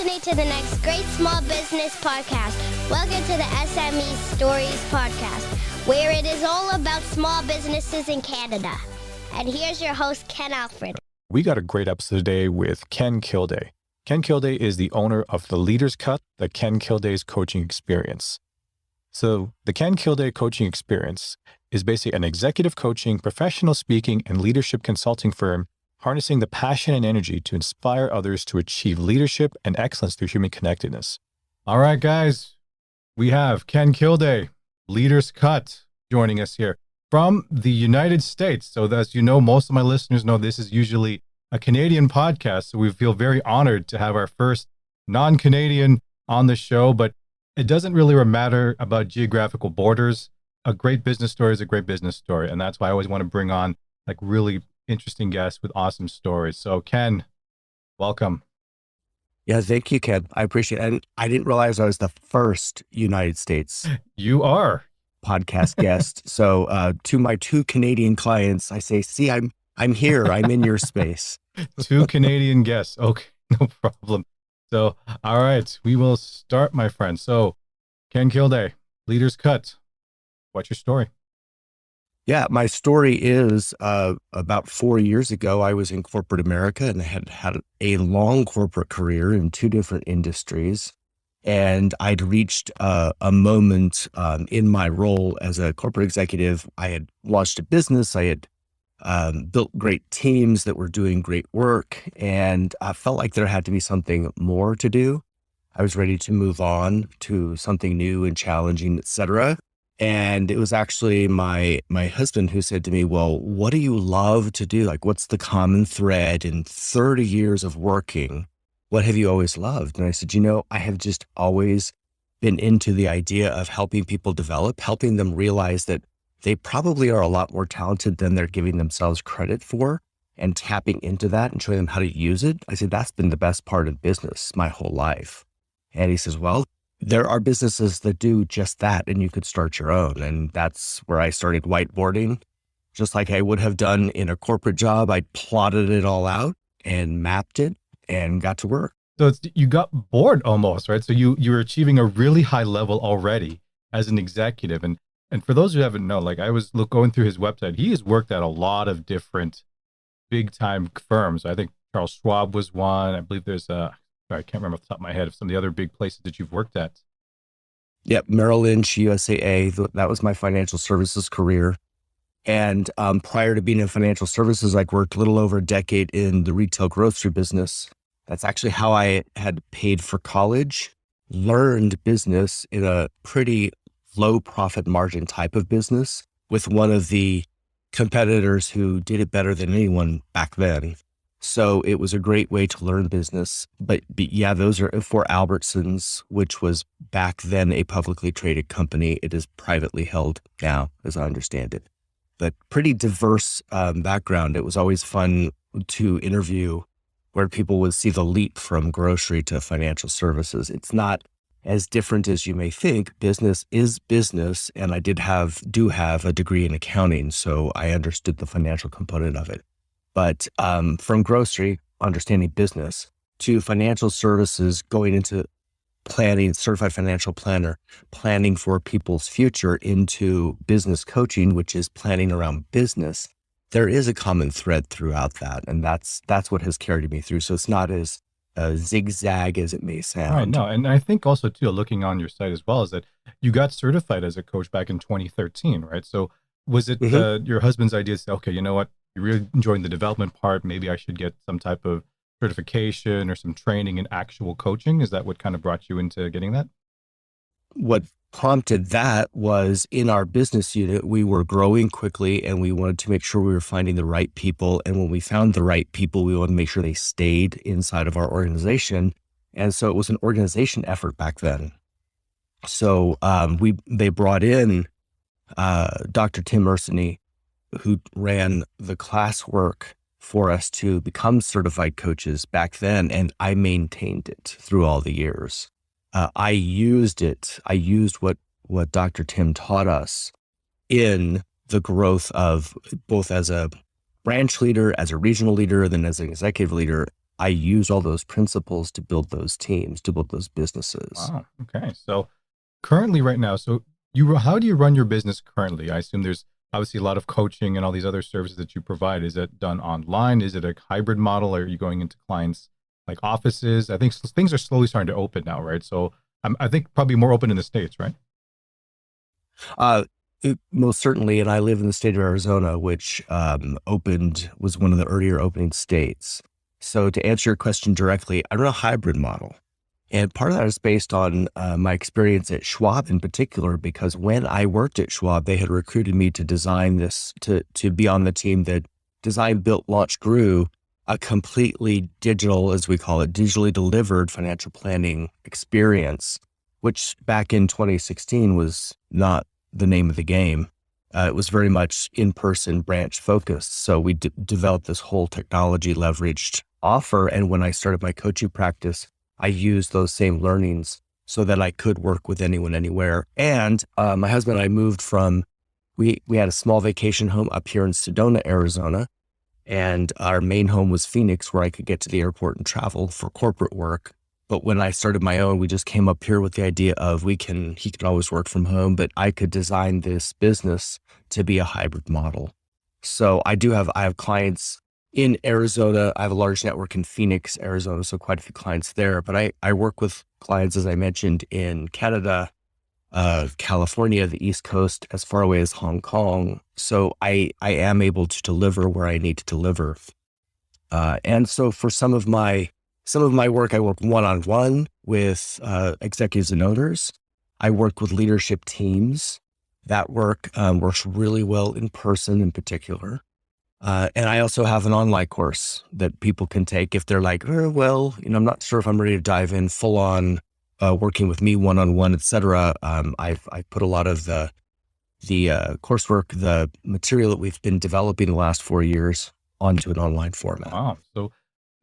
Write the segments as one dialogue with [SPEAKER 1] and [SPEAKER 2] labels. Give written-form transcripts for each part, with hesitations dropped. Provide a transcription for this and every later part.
[SPEAKER 1] listening to the next great small business podcast. Welcome to the S.M.E Stories podcast, where it is all about small businesses in Canada. And here's your host, Ken Alfred.
[SPEAKER 2] We got a great episode today with Ken Kilday. Ken Kilday is the owner of the Leaders Cut, the Ken Kilday's coaching experience. So the Ken Kilday coaching experience is basically an executive coaching, professional speaking, and leadership consulting firm harnessing the passion and energy to inspire others to achieve leadership and excellence through human connectedness. All right, guys, we have Ken Kilday, Leaders Cut, joining us here from the United States. So as you know, most of my listeners know this is usually a Canadian podcast. So we feel very honored to have our first non-Canadian on the show, but it doesn't really matter about geographical borders. A great business story is a great business story. And that's why I always want to bring on like really interesting guests with awesome stories. So Ken, welcome.
[SPEAKER 3] Yeah, thank you, Ken. I appreciate it. And I didn't realize I was the first United States
[SPEAKER 2] You are.
[SPEAKER 3] podcast guest. So to my two Canadian clients, I say, see, I'm here. I'm in your space.
[SPEAKER 2] Two Canadian guests. Okay, no problem. So, all right, we will start, my friend. So Ken Kilday, Leaders Cut. What's your story?
[SPEAKER 3] Yeah, my story is about 4 years ago, I was in corporate America and had had a long corporate career in two different industries. And I'd reached a moment in my role as a corporate executive. I had launched a business. I had built great teams that were doing great work. And I felt like there had to be something more to do. I was ready to move on to something new and challenging, et cetera. And it was actually my husband who said to me, well, what do you love to do? Like, what's the common thread in 30 years of working? What have you always loved? And I said, I have just always been into the idea of helping people develop, helping them realize that they probably are a lot more talented than they're giving themselves credit for, and tapping into that and showing them how to use it. I said, that's been the best part of business my whole life. And he says, well, there are businesses that do just that, and you could start your own. And that's where I started whiteboarding. Just like I would have done in a corporate job, I plotted it all out and mapped it and got to work.
[SPEAKER 2] So you got bored almost, right? So you were achieving a really high level already as an executive. And for those who haven't known, like I was going through his website, he has worked at a lot of different big time firms. I think Charles Schwab was one. I believe there's I can't remember off the top of my head of some of the other big places that you've worked at.
[SPEAKER 3] Yep. Merrill Lynch, USAA, that was my financial services career. And prior to being in financial services, I worked a little over a decade in the retail grocery business. That's actually how I had paid for college, learned business in a pretty low profit margin type of business with one of the competitors who did it better than anyone back then. So it was a great way to learn business. But yeah, those are for Albertsons, which was back then a publicly traded company. It is privately held now, as I understand it. But pretty diverse background. It was always fun to interview where people would see the leap from grocery to financial services. It's not as different as you may think. Business is business. And I do have a degree in accounting, so I understood the financial component of it. But from grocery, understanding business, to financial services, going into planning, certified financial planner, planning for people's future, into business coaching, which is planning around business, there is a common thread throughout that. And that's what has carried me through. So it's not as zigzag as it may sound.
[SPEAKER 2] Right, no, and I think also too, looking on your site as well, is that you got certified as a coach back in 2013, right? So was it your husband's idea to say, okay, you know what? You're really enjoying the development part. Maybe I should get some type of certification or some training in actual coaching. Is that what kind of brought you into getting that?
[SPEAKER 3] What prompted that was in our business unit, we were growing quickly and we wanted to make sure we were finding the right people. And when we found the right people, we wanted to make sure they stayed inside of our organization. And so it was an organization effort back then. So they brought in Dr. Tim Ursany, who ran the classwork for us to become certified coaches back then. And I maintained it through all the years. I used it. I used what Dr. Tim taught us in the growth of both as a branch leader, as a regional leader, then as an executive leader. I use all those principles to build those teams, to build those businesses.
[SPEAKER 2] Wow. Okay. So currently right now, how do you run your business currently? I assume there's obviously a lot of coaching and all these other services that you provide. Is it done online? Is it a hybrid model? Are you going into clients like offices? I think things are slowly starting to open now, right? So I think probably more open in the States, right?
[SPEAKER 3] Most certainly, and I live in the state of Arizona, which was one of the earlier opening states. So to answer your question directly, I run a hybrid model. And part of that is based on my experience at Schwab in particular, because when I worked at Schwab, they had recruited me to design this, to be on the team that designed, built, launched, grew a completely digital, as we call it, digitally delivered financial planning experience, which back in 2016 was not the name of the game. It was very much in-person branch focused. So we developed this whole technology leveraged offer. And when I started my coaching practice, I used those same learnings so that I could work with anyone, anywhere. And my husband and I moved we had a small vacation home up here in Sedona, Arizona. And our main home was Phoenix, where I could get to the airport and travel for corporate work. But when I started my own, we just came up here with the idea of he could always work from home, but I could design this business to be a hybrid model. So I have clients in Arizona. I have a large network in Phoenix, Arizona, so quite a few clients there. But I work with clients, as I mentioned, in Canada, California, the East Coast, as far away as Hong Kong. So I am able to deliver where I need to deliver. And so for some of my work, I work one-on-one with executives and owners. I work with leadership teams. That work works really well in person in particular. And I also have an online course that people can take if they're like, I'm not sure if I'm ready to dive in full on working with me one-on-one, et cetera. I've put a lot of the coursework, the material that we've been developing the last 4 years onto an online format.
[SPEAKER 2] Wow. So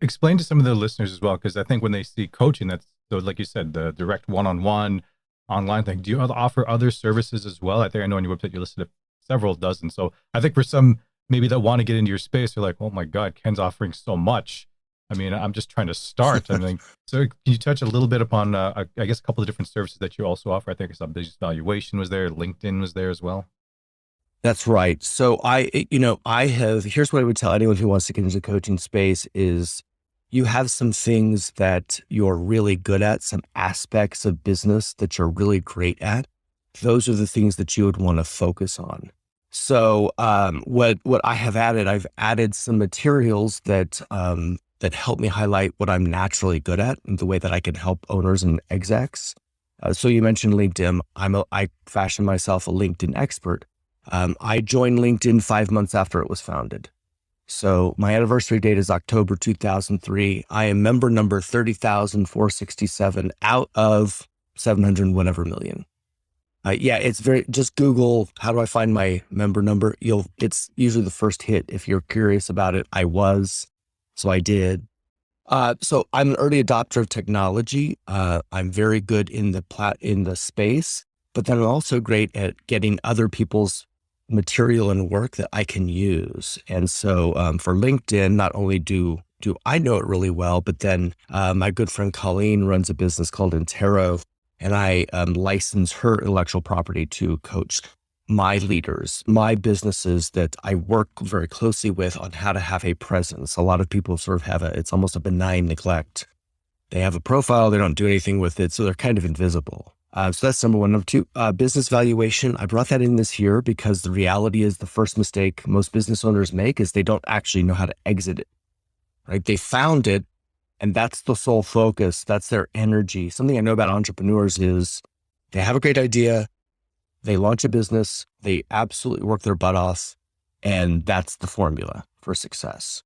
[SPEAKER 2] explain to some of the listeners as well, because I think when they see coaching, that's, so like you said, the direct one-on-one online thing. Do you offer other services as well? I think I know on your website you listed several dozen. So I think for some maybe that want to get into your space, they're like, oh my God, Ken's offering so much. I mean, I'm just trying to start. I mean, so can you touch a little bit upon, I guess, a couple of different services that you also offer? I think I saw business valuation was there, LinkedIn was there as well.
[SPEAKER 3] That's right. So here's what I would tell anyone who wants to get into the coaching space is you have some things that you're really good at, some aspects of business that you're really great at. Those are the things that you would want to focus on. So what I have added, I've added some materials that help me highlight what I'm naturally good at and the way that I can help owners and execs. So you mentioned LinkedIn. I fashioned myself a LinkedIn expert. I joined LinkedIn 5 months after it was founded. So my anniversary date is October 2003. I am member number 30,467 out of 700 whatever million. It's just Google, how do I find my member number? It's usually the first hit. If you're curious about it, so I did. So I'm an early adopter of technology. I'm very good in the space, but then I'm also great at getting other people's material and work that I can use. And so for LinkedIn, not only do I know it really well, but then my good friend Colleen runs a business called Intero, and I license her intellectual property to coach my leaders, my businesses that I work very closely with on how to have a presence. A lot of people sort of it's almost a benign neglect. They have a profile, they don't do anything with it, so they're kind of invisible. So that's number one. Number two, business valuation. I brought that in this year because the reality is the first mistake most business owners make is they don't actually know how to exit it, right? They found it, and that's the sole focus. That's their energy. Something I know about entrepreneurs is they have a great idea, they launch a business, they absolutely work their butt off, and that's the formula for success.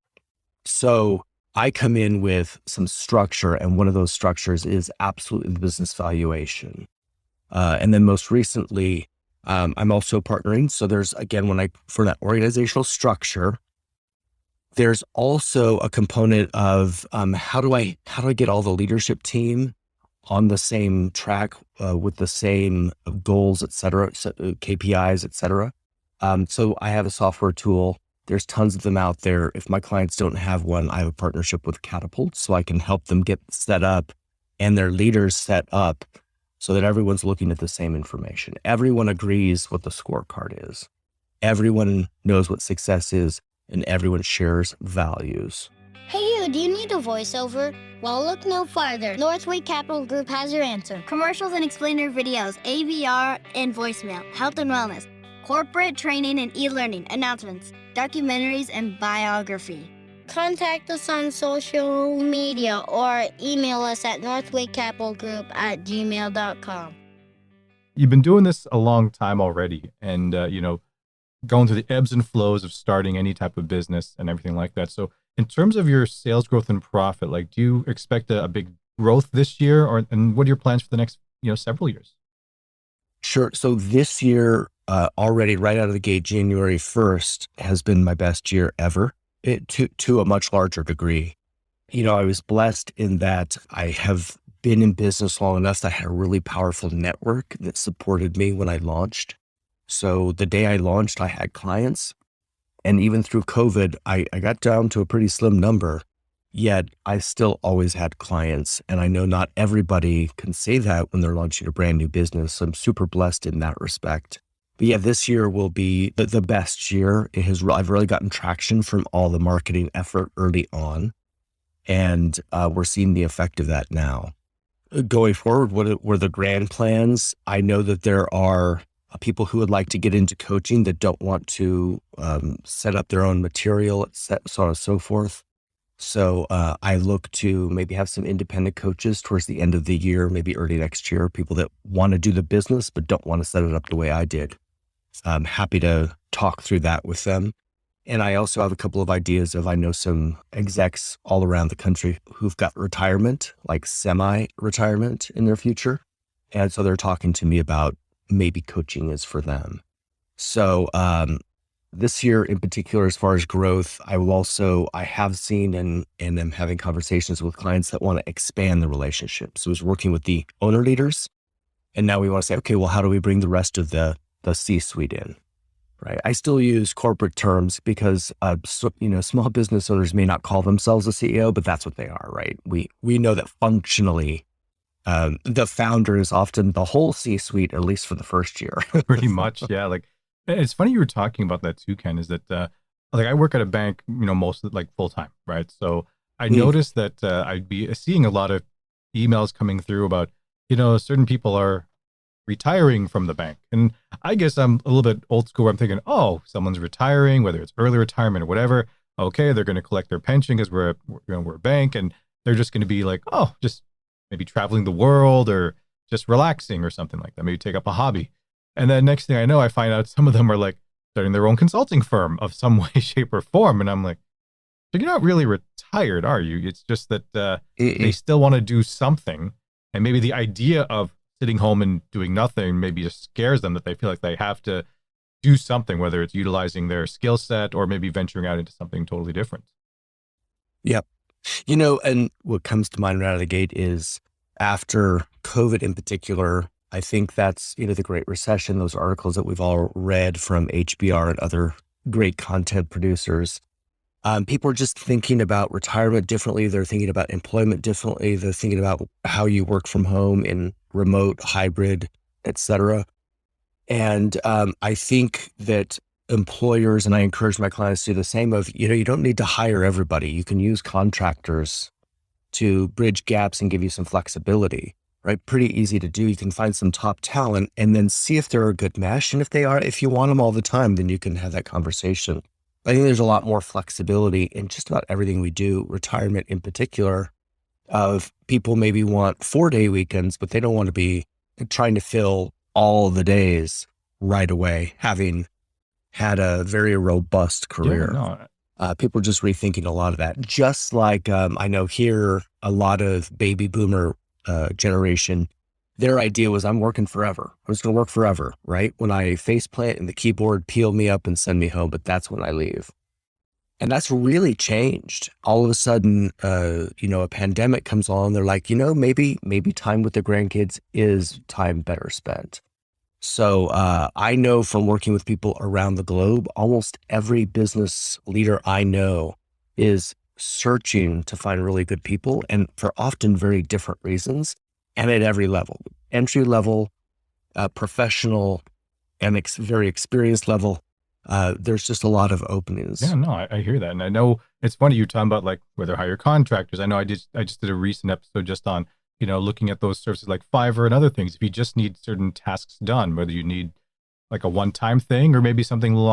[SPEAKER 3] So I come in with some structure, and one of those structures is absolutely the business valuation. And then most recently, I'm also partnering. So there's, again, for that organizational structure, there's also a component of how do I get all the leadership team on the same track with the same goals, et cetera, KPIs, et cetera. So I have a software tool There's tons of them out there. If my clients don't have one, I have a partnership with Catapult, so I can help them get set up and their leaders set up so that everyone's looking at the same information. Everyone agrees what the scorecard is. Everyone knows what success is, and everyone shares values.
[SPEAKER 1] Hey you, do you need a voiceover? Well, look no farther. Northway Capital Group has your answer. Commercials and explainer videos, AVR and voicemail, health and wellness, corporate training and e-learning, announcements, documentaries, and biography. Contact us on social media or email us at northwaycapitalgroup@gmail.com.
[SPEAKER 2] You've been doing this a long time already, and going through the ebbs and flows of starting any type of business and everything like that. So in terms of your sales growth and profit, like, do you expect a big growth this year, and what are your plans for the next, several years?
[SPEAKER 3] Sure. So this year, already right out of the gate, January 1st has been my best year ever, to a much larger degree. I was blessed in that I have been in business long enough that I had a really powerful network that supported me when I launched. So the day I launched, I had clients. And even through COVID, I got down to a pretty slim number, yet I still always had clients. And I know not everybody can say that when they're launching a brand new business. So I'm super blessed in that respect. But yeah, this year will be the best year. I've really gotten traction from all the marketing effort early on. And we're seeing the effect of that now. Going forward, what were the grand plans? I know that there are people who would like to get into coaching that don't want to set up their own material, so on and so forth. So I look to maybe have some independent coaches towards the end of the year, maybe early next year, people that want to do the business but don't want to set it up the way I did. I'm happy to talk through that with them. And I also have a couple of ideas I know some execs all around the country who've got retirement, like semi-retirement in their future. And so they're talking to me about maybe coaching is for them. So this year in particular, as far as growth, I have seen and am having conversations with clients that want to expand the relationship. So I was working with the owner leaders, and now we want to say, okay, well, how do we bring the rest of the C-suite in? Right. I still use corporate terms because, small business owners may not call themselves a CEO, but that's what they are, right? We know that functionally, the founder is often the whole C-suite, at least for the first year.
[SPEAKER 2] Pretty much. Yeah. Like, it's funny you were talking about that too, Ken, is that, I work at a bank, most of full time, right? So I noticed that I'd be seeing a lot of emails coming through about, certain people are retiring from the bank. And I guess I'm a little bit old school where I'm thinking, oh, someone's retiring, whether it's early retirement or whatever. Okay, they're going to collect their pension because we're a bank, and they're just going to be like, oh, just maybe traveling the world or just relaxing or something like that. Maybe take up a hobby. And then next thing I know, I find out some of them are like starting their own consulting firm of some way, shape, or form. And I'm like, you're not really retired, are you? It's just that they still want to do something. And maybe the idea of sitting home and doing nothing maybe just scares them, that they feel like they have to do something, whether it's utilizing their skill set or maybe venturing out into something totally different.
[SPEAKER 3] Yep. And what comes to mind right out of the gate is after COVID in particular, I think that's, the Great Recession, those articles that we've all read from HBR and other great content producers. People are just thinking about retirement differently. They're thinking about employment differently. They're thinking about how you work from home in remote, hybrid, et cetera. And I think that employers, and I encourage my clients to do the same, you don't need to hire everybody. You can use contractors to bridge gaps and give you some flexibility, right? Pretty easy to do. You can find some top talent and then see if they're a good mesh. And if you want them all the time, then you can have that conversation. I think there's a lot more flexibility in just about everything we do, retirement in particular, of people maybe want 4-day weekends, but they don't want to be trying to fill all the days right away, having had a very robust career.
[SPEAKER 2] Yeah, no.
[SPEAKER 3] People are just rethinking a lot of that. Just like I know here, a lot of baby boomer generation, their idea was, I'm working forever. I'm just going to work forever, right? When I faceplant and the keyboard peel me up and send me home, but that's when I leave. And that's really changed. All of a sudden, a pandemic comes along. They're like, maybe time with the grandkids is time better spent. So I know from working with people around the globe, almost every business leader I know is searching to find really good people, and for often very different reasons, and at every level, entry level, professional, and very experienced level. There's just a lot of openings.
[SPEAKER 2] Yeah, no, I hear that. And I know it's funny you talking about like whether hire contractors. I know I just did a recent episode just on, looking at those services like Fiverr and other things. If you just need certain tasks done, whether you need like a one-time thing or maybe something a little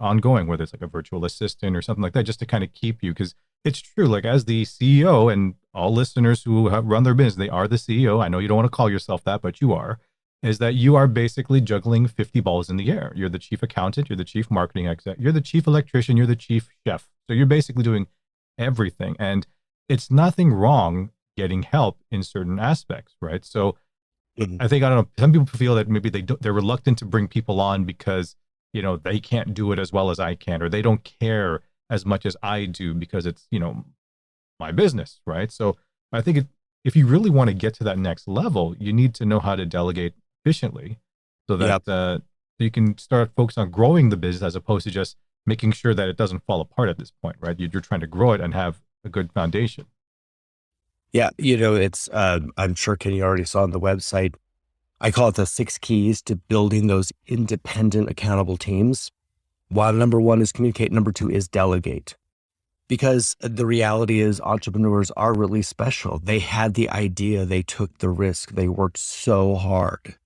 [SPEAKER 2] ongoing, whether it's like a virtual assistant or something like that, just to kind of keep you. Because it's true, like as the CEO and all listeners who have run their business, they are the CEO. I know you don't want to call yourself that, but you are. Is that you are basically juggling 50 balls in the air. You're the chief accountant, you're the chief marketing exec, you're the chief electrician, you're the chief chef. So you're basically doing everything. And it's nothing wrong getting help in certain aspects, right? So I think, I don't know, some people feel that maybe they're reluctant to bring people on because, they can't do it as well as I can, or they don't care as much as I do because it's, my business, right? So I think if you really want to get to that next level, you need to know how to delegate efficiently so that you can start focus on growing the business as opposed to just making sure that it doesn't fall apart at this point, right? You're trying to grow it and have a good foundation.
[SPEAKER 3] Yeah, it's, I'm sure Kenny already saw on the website, I call it the 6 keys to building those independent, accountable teams. While number 1 is communicate, number 2 is delegate. Because the reality is entrepreneurs are really special. They had the idea, they took the risk, they worked so hard.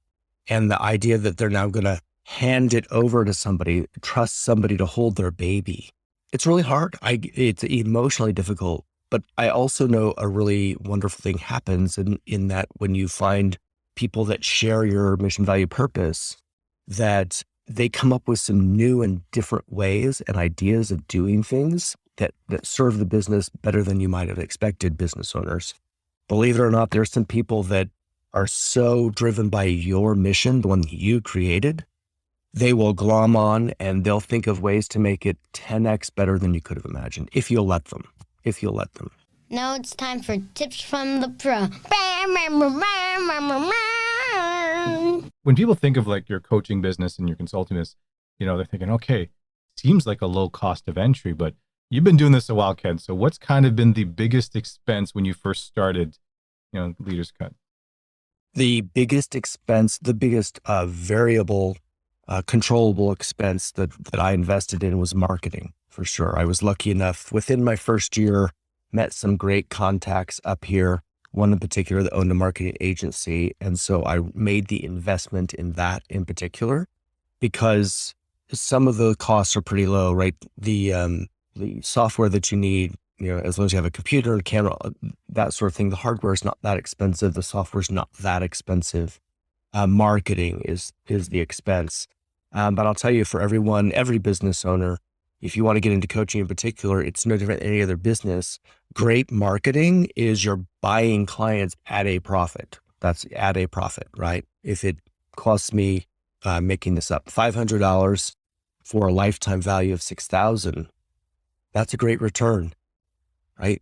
[SPEAKER 3] And the idea that they're now going to hand it over to somebody, trust somebody to hold their baby, it's really hard. It's emotionally difficult. But I also know a really wonderful thing happens in that when you find people that share your mission, value, purpose, that they come up with some new and different ways and ideas of doing things that serve the business better than you might have expected, business owners. Believe it or not, there's some people that are so driven by your mission, the one that you created, they will glom on and they'll think of ways to make it 10x better than you could have imagined, if you'll let them.
[SPEAKER 1] Now it's time for tips from the pro.
[SPEAKER 2] When people think of like your coaching business and your consulting business, they're thinking, okay, seems like a low cost of entry, but you've been doing this a while, Ken. So what's kind of been the biggest expense when you first started, Leaders Cut?
[SPEAKER 3] The biggest expense, the biggest variable, controllable expense that I invested in was marketing, for sure. I was lucky enough within my first year, met some great contacts up here, one in particular that owned a marketing agency. And so I made the investment in that in particular because some of the costs are pretty low, right? The software that you need, as long as you have a computer, a camera, that sort of thing, the hardware is not that expensive. The software is not that expensive. Marketing is the expense. But I'll tell you, for every business owner, if you want to get into coaching in particular, it's no different than any other business. Great marketing is you're buying clients at a profit. That's at a profit, right? If it costs me, making this up, $500 for a lifetime value of $6,000, that's a great return, right?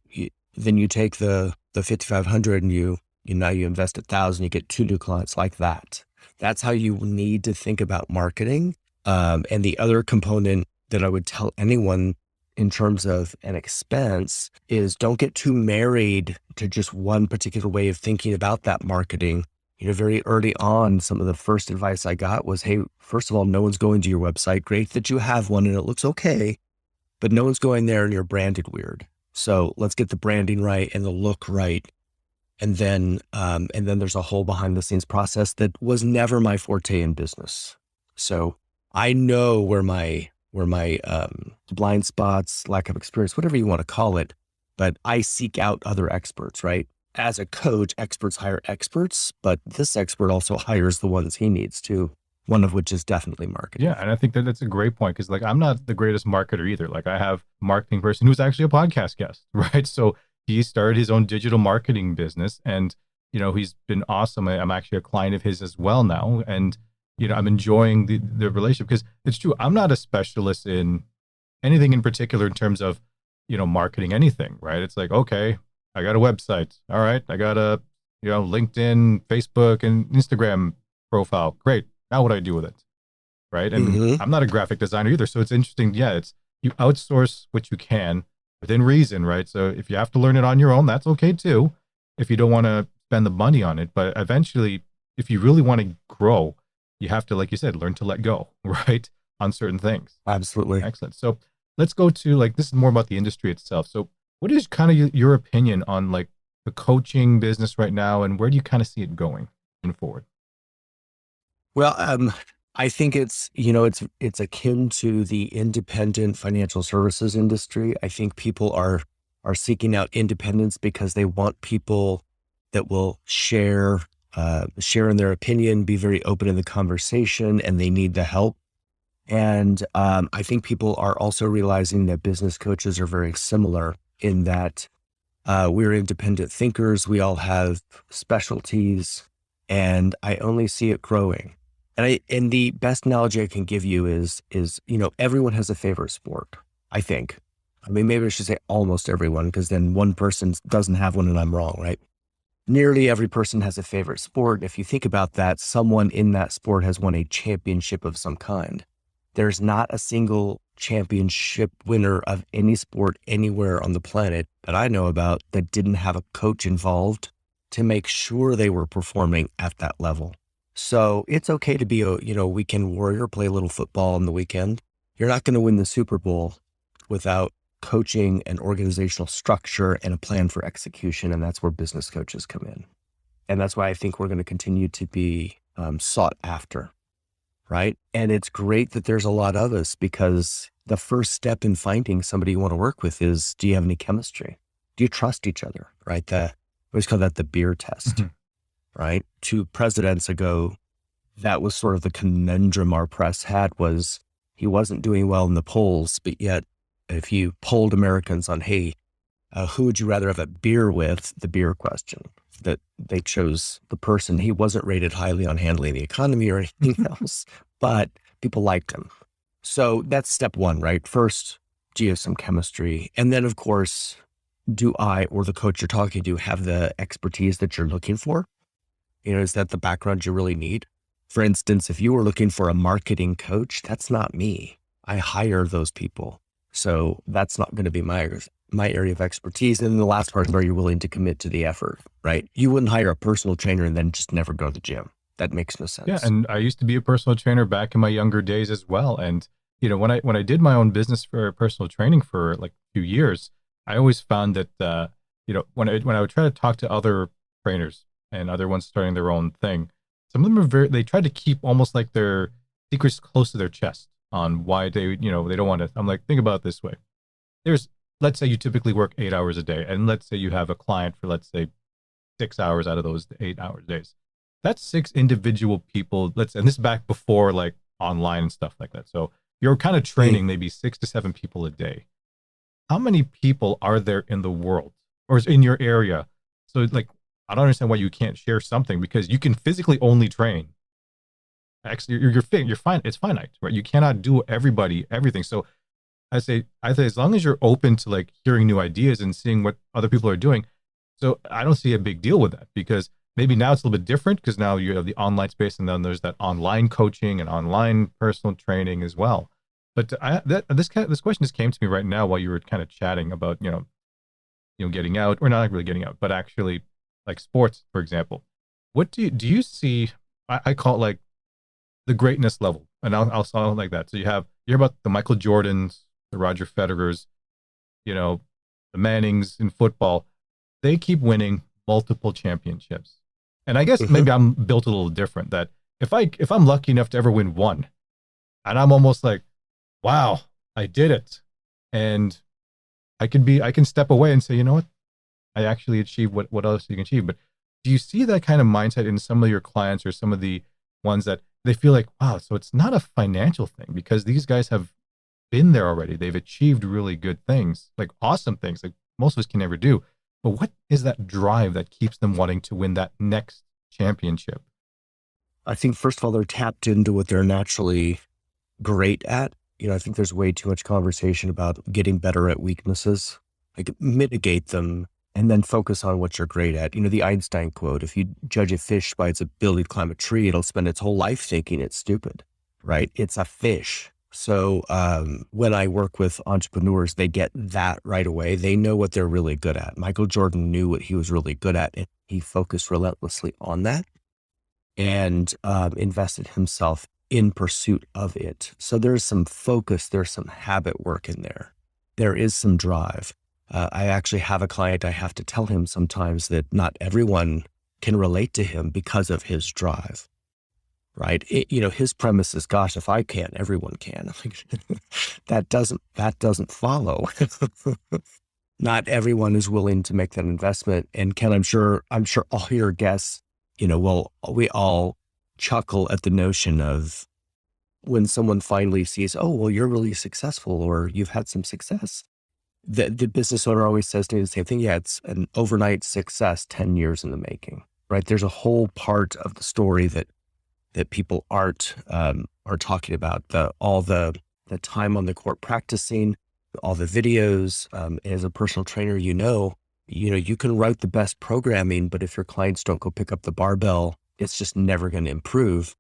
[SPEAKER 3] Then you take the $5,500 and now you invest $1,000, you get 2 new clients like that. That's how you need to think about marketing. And the other component that I would tell anyone in terms of an expense is don't get too married to just one particular way of thinking about that marketing. Very early on, some of the first advice I got was, hey, first of all, no one's going to your website. Great that you have one and it looks okay, but no one's going there and you're branded weird. So let's get the branding right and the look right. And then there's a whole behind the scenes process that was never my forte in business. So I know where my blind spots, lack of experience, whatever you want to call it, but I seek out other experts, right? As a coach, experts hire experts, but this expert also hires the ones he needs to, one of which is definitely marketing.
[SPEAKER 2] Yeah. And I think that's a great point because like, I'm not the greatest marketer either. Like I have a marketing person who's actually a podcast guest, right? So he started his own digital marketing business and, he's been awesome. I'm actually a client of his as well now. And, I'm enjoying the relationship because it's true. I'm not a specialist in anything in particular in terms of, marketing anything, right? It's like, okay, I got a website. All right. I got a, LinkedIn, Facebook, and Instagram profile. Great. Now what do I do with it? Right. And
[SPEAKER 3] Mm-hmm.
[SPEAKER 2] I'm not a graphic designer either. So it's interesting. Yeah. It's, you outsource what you can within reason. Right. So if you have to learn it on your own, that's okay too. If you don't want to spend the money on it, but eventually, if you really want to grow, you have to, like you said, learn to let go, right? On certain things.
[SPEAKER 3] Absolutely.
[SPEAKER 2] Excellent. So let's go to, like, this is more about the industry itself. So what is kind of your opinion on like the coaching business right now, and where do you kind of see it going forward?
[SPEAKER 3] Well, I think it's akin to the independent financial services industry. I think people are seeking out independence because they want people that will share in their opinion, be very open in the conversation, and they need the help. And I think people are also realizing that business coaches are very similar in that we're independent thinkers. We all have specialties, and I only see it growing. And the best analogy I can give you is everyone has a favorite sport. I think. I mean, maybe I should say almost everyone, because then one person doesn't have one and I'm wrong, right? Nearly every person has a favorite sport. If you think about that, someone in that sport has won a championship of some kind. There's not a single championship winner of any sport anywhere on the planet that I know about that didn't have a coach involved to make sure they were performing at that level. So it's okay to be a weekend warrior, play a little football on the weekend. You're not going to win the Super Bowl without coaching and organizational structure and a plan for execution. And that's where business coaches come in. And that's why I think we're going to continue to be sought after. Right. And it's great that there's a lot of us, because the first step in finding somebody you want to work with is, do you have any chemistry? Do you trust each other? Right. We always call that the beer test. Right. 2 presidents ago, that was sort of the conundrum our press had, was he wasn't doing well in the polls, but yet if you polled Americans on, hey, who would you rather have a beer with, the beer question, that they chose the person. He wasn't rated highly on handling the economy or anything else, but people liked him. So that's step one, right? First, do you have some chemistry? And then, of course, do I or the coach you're talking to have the expertise that you're looking for? Is that the background you really need? For instance, if you were looking for a marketing coach, that's not me. I hire those people. So that's not going to be my area of expertise. And then the last part is, are you willing to commit to the effort, right? You wouldn't hire a personal trainer and then just never go to the gym. That makes no sense.
[SPEAKER 2] Yeah. And I used to be a personal trainer back in my younger days as well. And, when I did my own business for personal training for like a few years, I always found that, when I would try to talk to other trainers and other ones starting their own thing, some of them they tried to keep almost like their secrets close to their chest on why they don't want to. I'm like, think about it this way. Let's say you typically work 8 hours a day, and let's say you have a client for, let's say, 6 hours out of those 8 hours days. That's 6 individual people. And this is back before like online and stuff like that. So you're kind of training maybe 6 to 7 people a day. How many people are there in the world or is in your area? So like, I don't understand why you can't share something, because you can physically only train. Actually, you're fine. It's finite, right? You cannot do everything. So I say as long as you're open to like hearing new ideas and seeing what other people are doing. So I don't see a big deal with that, because maybe now it's a little bit different, because now you have the online space, and then there's that online coaching and online personal training as well. But this question just came to me right now while you were kind of chatting about getting out, or not really getting out, but actually like sports, for example. What do you see? I call it like the greatness level, and I'll sound like that. So you hear about the Michael Jordans, the Roger Federers, the Mannings in football. They keep winning multiple championships. And I guess maybe I'm built a little different, that if I'm lucky enough to ever win one, and I'm almost like, wow, I did it. And I can step away and say, you know what? I actually achieved what else you can achieve. But do you see that kind of mindset in some of your clients, or some of the ones that they feel like, wow, so it's not a financial thing, because these guys have been there already. They've achieved really good things, like awesome things like most of us can never do. But what is that drive that keeps them wanting to win that next championship?
[SPEAKER 3] I think, first of all, they're tapped into what they're naturally great at. I think there's way too much conversation about getting better at weaknesses, like mitigate them and then focus on what you're great at. The Einstein quote, if you judge a fish by its ability to climb a tree, it'll spend its whole life thinking it's stupid, right? It's a fish. So when I work with entrepreneurs, they get that right away. They know what they're really good at. Michael Jordan knew what he was really good at, and he focused relentlessly on that and invested himself in pursuit of it. So there's some focus, there's some habit work in there. There is some drive. I actually have a client, I have to tell him sometimes that not everyone can relate to him because of his drive, right? His premise is, gosh, if I can, everyone can. That doesn't follow. Not everyone is willing to make that investment. And Ken, I'm sure all your guests, we all chuckle at the notion of when someone finally sees, oh, well, you're really successful or you've had some success. The business owner always says to me the same thing. Yeah, it's an overnight success, 10 years in the making, right? There's a whole part of the story that people are talking about, all the time on the court practicing, all the videos. As a personal trainer, you can write the best programming, but if your clients don't go pick up the barbell, it's just never going to improve.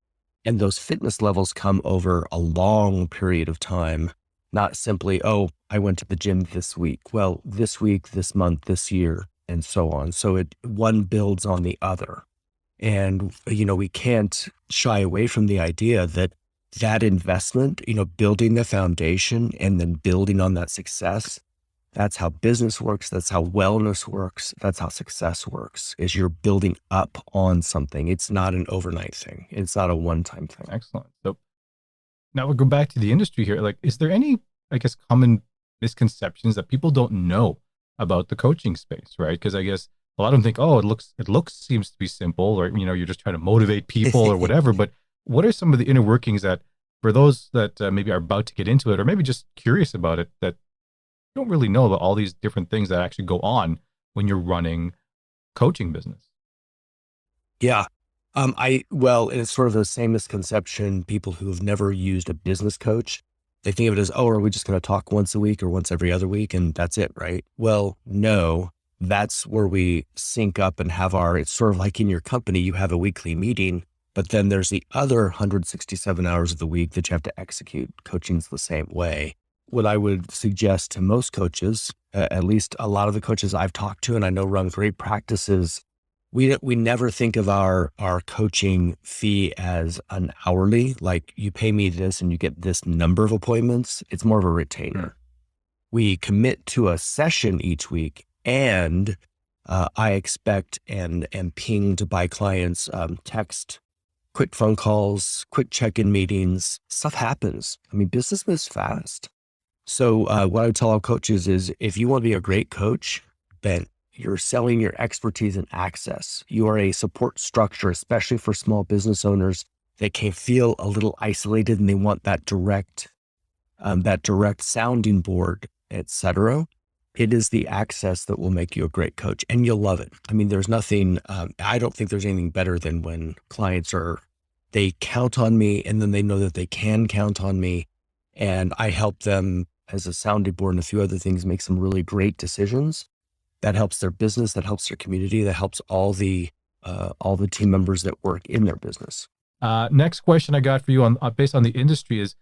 [SPEAKER 3] And those fitness levels come over a long period of time, not simply, oh, I went to the gym this week. Well, this week, this month, this year, and so on. So one builds on the other. And, we can't shy away from the idea that investment, building the foundation and then building on that success, that's how business works. That's how wellness works. That's how success works, is you're building up on something. It's not an overnight thing. It's not a one-time thing.
[SPEAKER 2] Excellent. So now we'll go back to the industry here. Like, is there any, common misconceptions that people don't know about the coaching space, right? Because I guess a lot of them think, oh, it seems to be simple, or, you're just trying to motivate people or whatever. But what are some of the inner workings that, for those that maybe are about to get into it, or maybe just curious about it, that don't really know about all these different things that actually go on when you're running coaching business?
[SPEAKER 3] Yeah. It's sort of the same misconception. People who have never used a business coach, they think of it as, oh, are we just going to talk once a week or once every other week and that's it, right? Well, no, that's where we sync up and have it's sort of like in your company, you have a weekly meeting, but then there's the other 167 hours of the week that you have to execute. Coaching's the same way. What I would suggest to most coaches, at least a lot of the coaches I've talked to and I know run great practices, we never think of our coaching fee as an hourly, like you pay me this and you get this number of appointments. It's more of a retainer. We commit to a session each week, and I expect and am pinged by clients, text, quick phone calls, quick check-in meetings. Stuff happens. Business moves fast. So what I would tell all coaches is, if you want to be a great coach, then you're selling your expertise and access. You are a support structure, especially for small business owners that can feel a little isolated and they want that direct sounding board, etc. It is the access that will make you a great coach, and you'll love it. There's nothing, I don't think there's anything better than when clients they count on me and then they know that they can count on me, and I help them as a sounding board and a few other things make some really great decisions. That helps their business, that helps their community, that helps all the team members that work in their business.
[SPEAKER 2] Next question I got for you based on the industry is,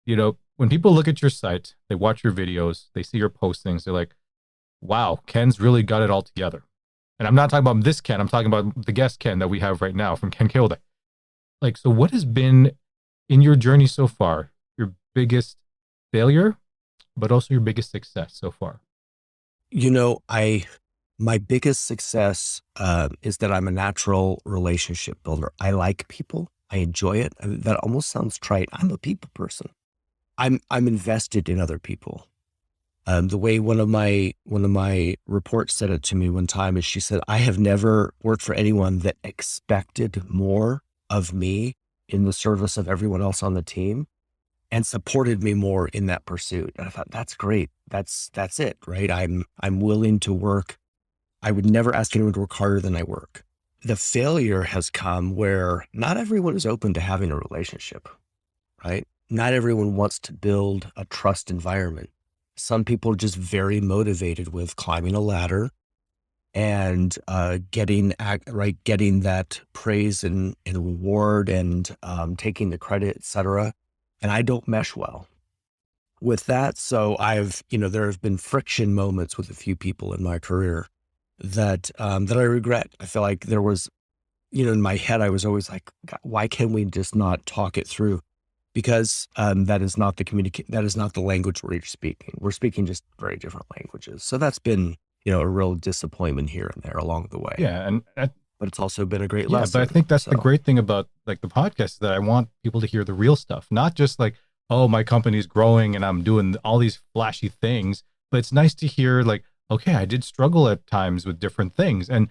[SPEAKER 2] when people look at your site, they watch your videos, they see your postings, they're like, wow, Ken's really got it all together. And I'm not talking about this Ken, I'm talking about the guest Ken that we have right now from Ken Kilday. So what has been, in your journey so far, your biggest failure, but also your biggest success so far?
[SPEAKER 3] My biggest success is that I'm a natural relationship builder. I like people. I enjoy it. That almost sounds trite. I'm a people person. I'm invested in other people. The way one of my reports said it to me one time is, she said, I have never worked for anyone that expected more of me in the service of everyone else on the team and supported me more in that pursuit. And I thought, that's great. That's it, right? I'm willing to work. I would never ask anyone to work harder than I work. The failure has come where not everyone is open to having a relationship, right? Not everyone wants to build a trust environment. Some people are just very motivated with climbing a ladder and getting that praise and reward and taking the credit, et cetera. And I don't mesh well with that. So there have been friction moments with a few people in my career that I regret. I feel like there was, in my head, I was always like, God, why can't we just not talk it through? Because that is not the language we're speaking. We're speaking just very different languages. So that's been, a real disappointment here and there along the way.
[SPEAKER 2] Yeah.
[SPEAKER 3] But it's also been a great
[SPEAKER 2] yeah,
[SPEAKER 3] lesson.
[SPEAKER 2] but I think that's the great thing about like the podcast, is that I want people to hear the real stuff, not just like, oh, my company's growing and I'm doing all these flashy things. But it's nice to hear like, okay, I did struggle at times with different things. And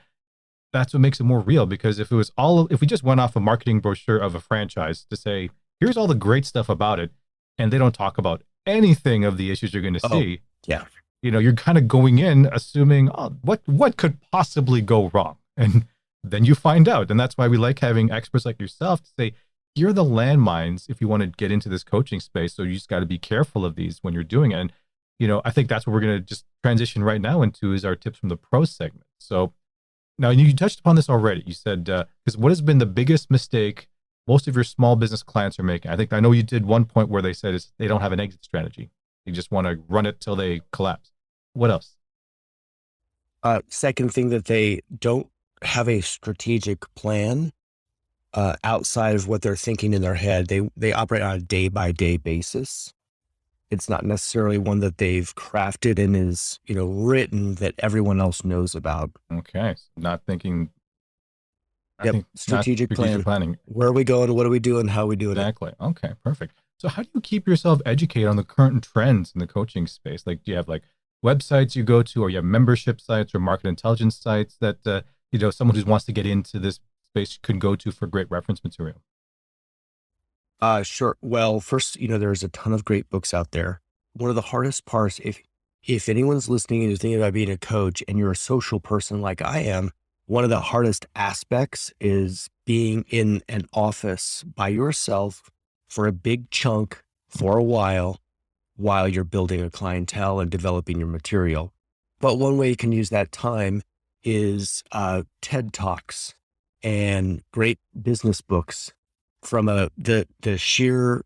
[SPEAKER 2] that's what makes it more real, because if we just went off a marketing brochure of a franchise to say, here's all the great stuff about it, and they don't talk about anything of the issues you're going to see.
[SPEAKER 3] Yeah.
[SPEAKER 2] You're kind of going in assuming, oh, what could possibly go wrong? And then you find out. And that's why we like having experts like yourself to say, here are the landmines if you want to get into this coaching space. So you just got to be careful of these when you're doing it. And, I think that's what we're going to just transition right now into, is our tips from the pro segment. So now you touched upon this already. You said, because what has been the biggest mistake most of your small business clients are making? I know you did one point where they said they don't have an exit strategy. They just want to run it till they collapse. What else?
[SPEAKER 3] Second thing, that they don't have a strategic plan outside of what they're thinking in their head. They operate on a day-by-day basis. It's not necessarily one that they've crafted and is, written that everyone else knows about.
[SPEAKER 2] Okay. So not thinking.
[SPEAKER 3] Strategic
[SPEAKER 2] planning.
[SPEAKER 3] Where are we going? What are we doing? How are we doing
[SPEAKER 2] exactly. Okay, perfect. So how do you keep yourself educated on the current trends in the coaching space? Like, do you have like websites you go to, or you have membership sites or market intelligence sites that, someone who wants to get into this space could go to for great reference material?
[SPEAKER 3] Sure. Well, first, there's a ton of great books out there. One of the hardest parts, if anyone's listening and is thinking about being a coach and you're a social person like I am, one of the hardest aspects is being in an office by yourself for a big chunk for a while you're building a clientele and developing your material. But one way you can use that time is TED Talks and great business books from the sheer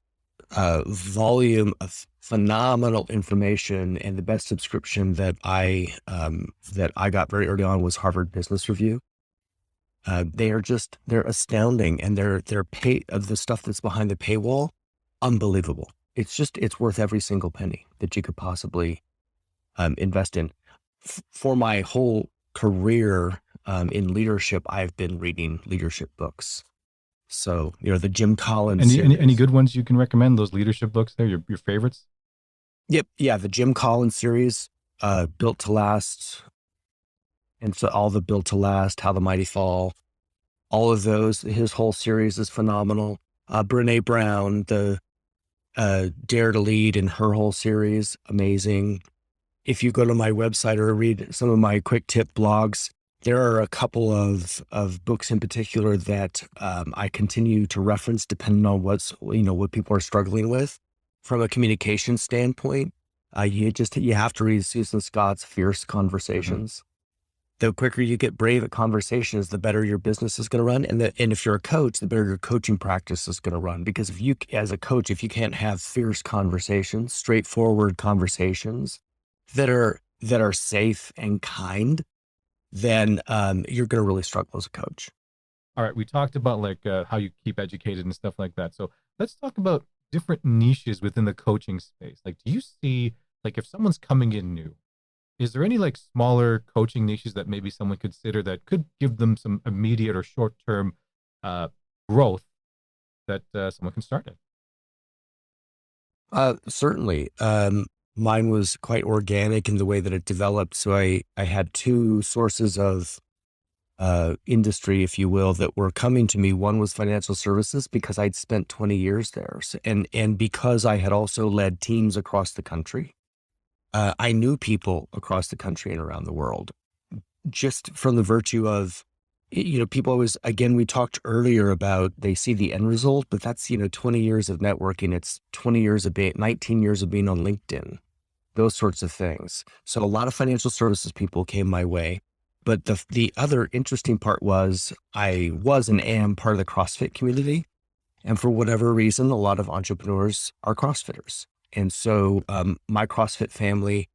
[SPEAKER 3] volume of phenomenal information. And the best subscription that I got very early on was Harvard Business Review. They're astounding, and their pay of the stuff that's behind the paywall, unbelievable. It's worth every single penny that you could possibly invest in. For my whole career in leadership, I've been reading leadership books. So, the Jim Collins.
[SPEAKER 2] Any good ones you can recommend? Those leadership books there, your favorites?
[SPEAKER 3] Yep. Yeah. The Jim Collins series, Built to Last. And so all the Built to Last, How the Mighty Fall, all of those, his whole series is phenomenal. Brene Brown, the Dare to Lead, and her whole series, amazing. If you go to my website or read some of my quick tip blogs, there are a couple of books in particular that I continue to reference depending on what people are struggling with. From a communication standpoint, you have to read Susan Scott's Fierce Conversations. Mm-hmm. The quicker you get brave at conversations, the better your business is going to run. And if you're a coach, the better your coaching practice is going to run. Because as a coach, if you can't have fierce conversations, straightforward conversations that are safe and kind, then you're going to really struggle as a coach.
[SPEAKER 2] All right. We talked about how you keep educated and stuff like that. So let's talk about different niches within the coaching space. Like, do you see, if someone's coming in new, is there any smaller coaching niches that maybe someone consider that could give them some immediate or short-term growth that someone can start
[SPEAKER 3] at? Certainly. Mine was quite organic in the way that it developed. So I had two sources of industry, if you will, that were coming to me. One was financial services, because I'd spent 20 years there. And because I had also led teams across the country. I knew people across the country and around the world, just from the virtue of, people always, again, we talked earlier about they see the end result, but that's, 20 years of networking. It's 19 years of being on LinkedIn, those sorts of things. So a lot of financial services people came my way. But the other interesting part was I was and am part of the CrossFit community. And for whatever reason, a lot of entrepreneurs are CrossFitters. And so my CrossFit family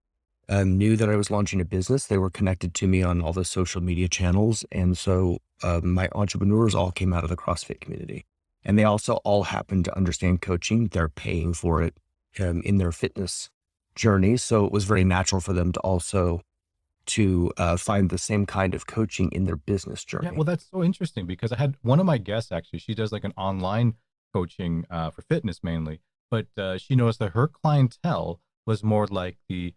[SPEAKER 3] knew that I was launching a business. They were connected to me on all the social media channels. And so my entrepreneurs all came out of the CrossFit community. And they also all happened to understand coaching. They're paying for it in their fitness journey. So it was very natural for them to also find the same kind of coaching in their business journey.
[SPEAKER 2] Yeah, well, that's so interesting because I had one of my guests actually, she does like an online coaching for fitness mainly, but she noticed that her clientele was more like the,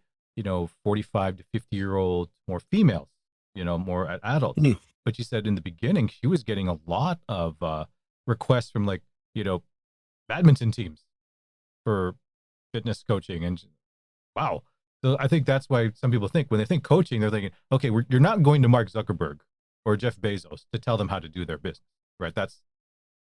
[SPEAKER 2] 45 to 50-year-old, more females, more adults.
[SPEAKER 3] Mm.
[SPEAKER 2] But she said in the beginning, she was getting a lot of requests from like, badminton teams for fitness coaching. And wow. So I think that's why some people think when they think coaching, they're thinking, okay, you're not going to Mark Zuckerberg or Jeff Bezos to tell them how to do their business, right? That's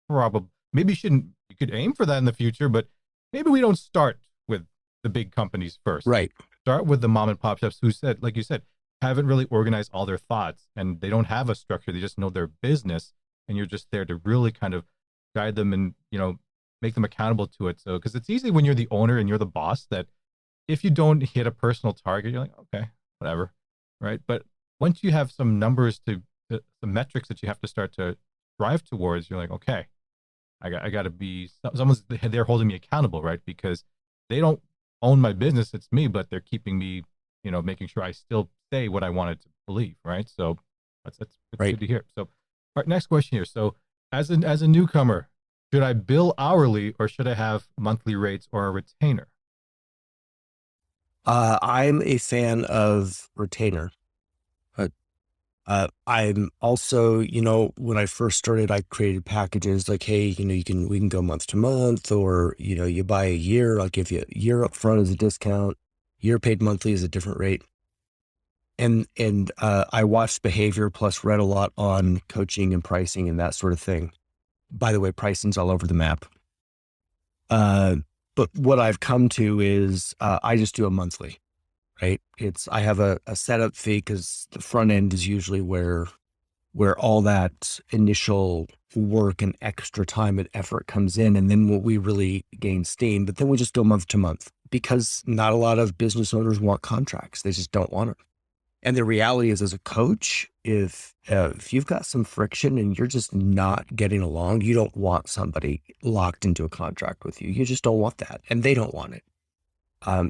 [SPEAKER 2] probably, maybe you could aim for that in the future, but maybe we don't start with the big companies first.
[SPEAKER 3] Right.
[SPEAKER 2] Start with the mom and pop shops who said, like you said, haven't really organized all their thoughts and they don't have a structure. They just know their business and you're just there to really kind of guide them and, make them accountable to it. So, because it's easy when you're the owner and you're the boss that if you don't hit a personal target, you're like, okay, whatever, right? But once you have some numbers some metrics that you have to start to drive towards, you're like, okay, I got to be, someone's there holding me accountable, right? Because they don't own my business, it's me, but they're keeping me, making sure I still say what I wanted to believe, right? So that's right. Good to hear. So, all right, next question here. So, as a newcomer, should I bill hourly or should I have monthly rates or a retainer?
[SPEAKER 3] I'm a fan of retainer. I'm also, when I first started, I created packages like, hey, we can go month to month, or, you buy a year, I'll give you a year up front as a discount, year paid monthly is a different rate. And I watched behavior plus read a lot on coaching and pricing and that sort of thing. By the way, pricing's all over the map. But what I've come to is I just do a monthly, right? I have a setup fee because the front end is usually where all that initial work and extra time and effort comes in. And then we really gain steam, but then we just go month to month because not a lot of business owners want contracts. They just don't want it. And the reality is, as a coach, if you've got some friction and you're just not getting along, you don't want somebody locked into a contract with you. You just don't want that, and they don't want it.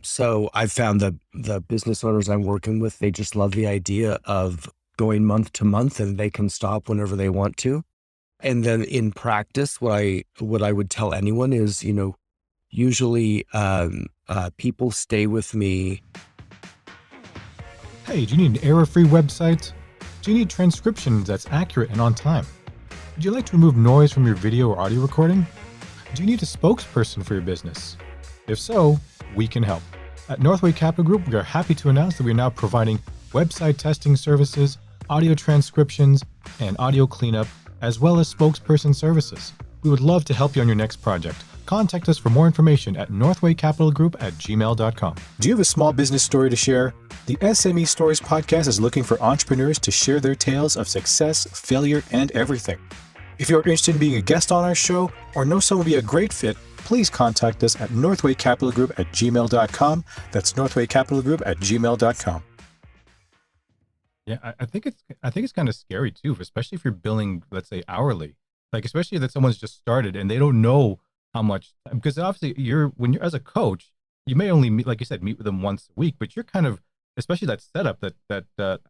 [SPEAKER 3] So I've found the business owners I'm working with, they just love the idea of going month to month, and they can stop whenever they want to. And then in practice, what I would tell anyone is, usually people stay with me.
[SPEAKER 2] Hey, do you need an error-free website? Do you need transcription that's accurate and on time? Would you like to remove noise from your video or audio recording? Do you need a spokesperson for your business? If so, we can help. At Northway Capital Group, we are happy to announce that we are now providing website testing services, audio transcriptions, and audio cleanup, as well as spokesperson services. We would love to help you on your next project. Contact us for more information at northwaycapitalgroup@gmail.com. Do you have a small business story to share? The S.M.E Stories podcast is looking for entrepreneurs to share their tales of success, failure, and everything. If you're interested in being a guest on our show or know someone would be a great fit, please contact us at northwaycapitalgroup@gmail.com. That's northwaycapitalgroup@gmail.com. Yeah, I think it's kind of scary too, especially if you're billing, let's say, hourly. Like, especially that someone's just started and they don't know how much, because obviously when you're as a coach, you may only meet, like you said, meet with them once a week, but you're kind of, especially that setup that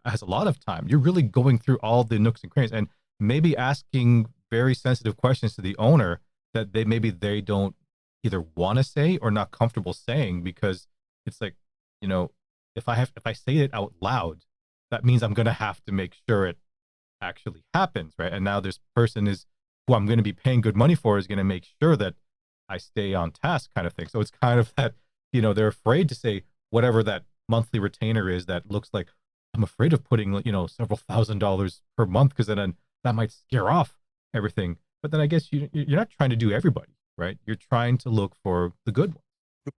[SPEAKER 2] has a lot of time. You're really going through all the nooks and crannies and maybe asking very sensitive questions to the owner that they don't either want to say or not comfortable saying, because it's like, if I say it out loud, that means I'm going to have to make sure it actually happens, right? And now this person who I'm going to be paying good money for is going to make sure that I stay on task, kind of thing. So it's kind of that, they're afraid to say whatever that monthly retainer is that looks like, I'm afraid of putting, several $1,000s per month, because then that might scare off everything. But then I guess you're not trying to do everybody, right? You're trying to look for the good ones.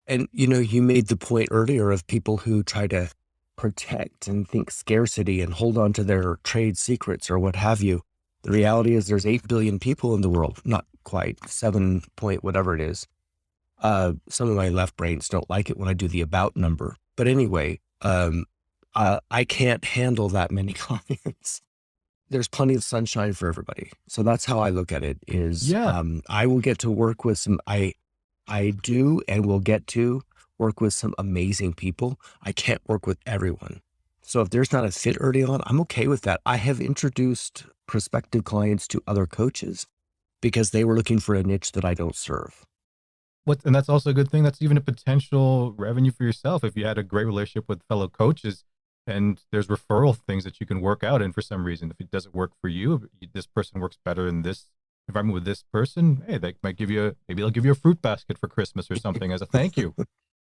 [SPEAKER 3] And, you made the point earlier of people who try to protect and think scarcity and hold on to their trade secrets or what have you. The reality is there's 8 billion people in the world, not quite 7 point whatever it is. Some of my left brains don't like it when I do the about number. But anyway, I can't handle that many clients. There's plenty of sunshine for everybody. So that's how I look at it is,
[SPEAKER 2] Yeah.
[SPEAKER 3] I will get to work with I do and will get to work with some amazing people. I can't work with everyone. So if there's not a fit early on, I'm okay with that. I have introduced prospective clients to other coaches because they were looking for a niche that I don't serve.
[SPEAKER 2] And that's also a good thing. That's even a potential revenue for yourself if you had a great relationship with fellow coaches and there's referral things that you can work out. And for some reason, if it doesn't work for you, if this person works better in this environment with this person, hey, they might maybe they'll give you a fruit basket for Christmas or something as a thank you,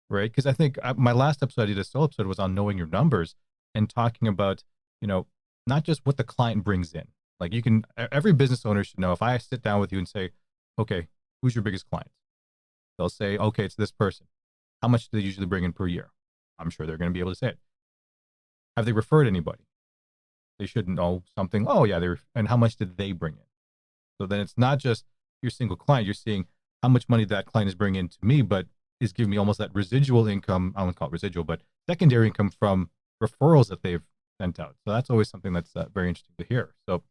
[SPEAKER 2] right? Because I think my last episode I did, a solo episode, was on knowing your numbers and talking about, not just what the client brings in. Like every business owner should know, if I sit down with you and say, okay, who's your biggest client? They'll say, okay, it's this person. How much do they usually bring in per year? I'm sure they're going to be able to say it. Have they referred anybody? They should know something. Oh yeah, and how much did they bring in? So then it's not just your single client. You're seeing how much money that client is bringing in to me, but is giving me almost that residual income. I won't call it residual, but secondary income from referrals that they've sent out. So that's always something that's very interesting to hear. So,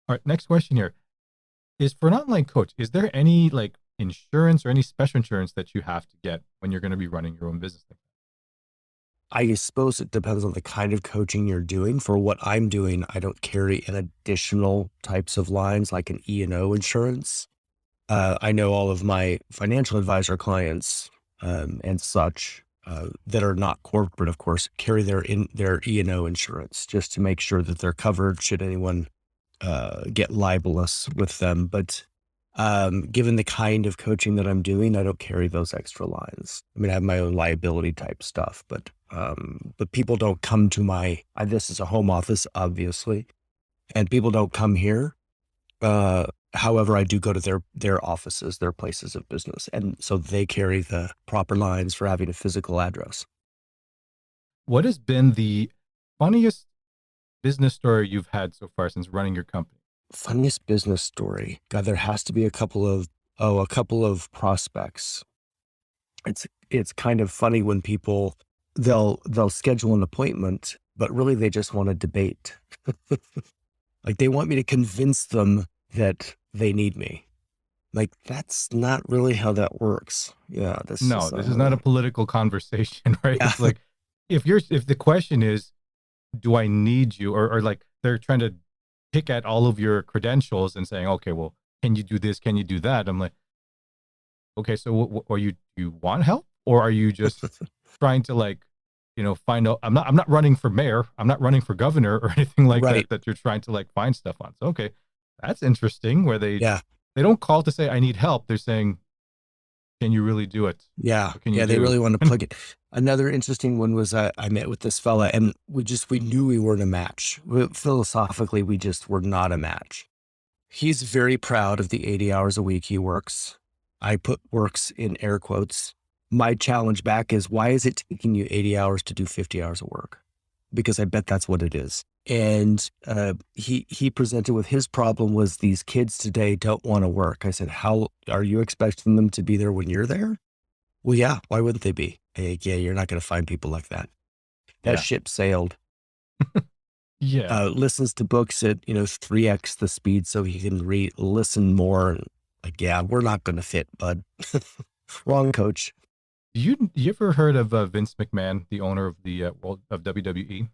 [SPEAKER 2] all right, next question here is, for an online coach, is there any insurance or any special insurance that you have to get when you're going to be running your own business?
[SPEAKER 3] I suppose it depends on the kind of coaching you're doing. For what I'm doing, I don't carry an additional types of lines like an E&O insurance. I know all of my financial advisor clients and such that are not corporate, of course, carry their E&O insurance just to make sure that they're covered should anyone get libelous with them. But given the kind of coaching that I'm doing, I don't carry those extra lines. I mean, I have my own liability type stuff, but people don't come to this is a home office, obviously, and people don't come here. However, I do go to their offices, their places of business. And so they carry the proper lines for having a physical address.
[SPEAKER 2] What has been the funniest business story you've had so far since running your company?
[SPEAKER 3] Funniest business story. God, there has to be a couple of prospects. It's kind of funny when people, they'll schedule an appointment, but really they just want to debate. Like they want me to convince them that they need me. Like, that's not really how that works. Yeah.
[SPEAKER 2] This is not a political conversation, right?
[SPEAKER 3] Yeah.
[SPEAKER 2] It's like, if the question is, do I need you? Or like they're trying to pick at all of your credentials and saying, okay, well, can you do this? Can you do that? I'm like, okay, so what are you want help? Or are you just trying to find out? I'm not running for mayor. I'm not running for governor or anything like that you're trying to find stuff on. So, okay, that's interesting where they don't call to say, I need help. They're saying, can you really do it?
[SPEAKER 3] Yeah. They really want to plug it. Another interesting one was I met with this fella and we knew we weren't a match. Philosophically, we just were not a match. He's very proud of the 80 hours a week he works. I put works in air quotes. My challenge back is, why is it taking you 80 hours to do 50 hours of work? Because I bet that's what it is. And he presented with his problem was these kids today don't want to work. I said, how are you expecting them to be there when you're there? Well, yeah, why wouldn't they be? Yeah, you're not going to find people like that. That ship sailed. Listens to books at 3x the speed so he can listen more. Like, yeah, we're not going to fit, bud. Wrong coach.
[SPEAKER 2] You ever heard of Vince McMahon, the owner of the of WWE,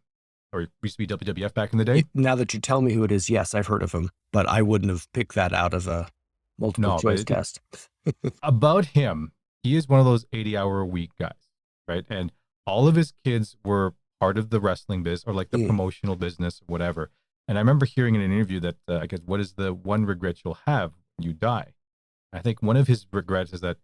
[SPEAKER 2] or used to be WWF back in the day?
[SPEAKER 3] Now that you tell me who it is, yes, I've heard of him, but I wouldn't have picked that out of a multiple choice test.
[SPEAKER 2] About him, he is one of those 80-hour-a-week guys, right? And all of his kids were part of the wrestling biz or the promotional business or whatever. And I remember hearing in an interview that I guess, what is the one regret you'll have when you die? I think one of his regrets is that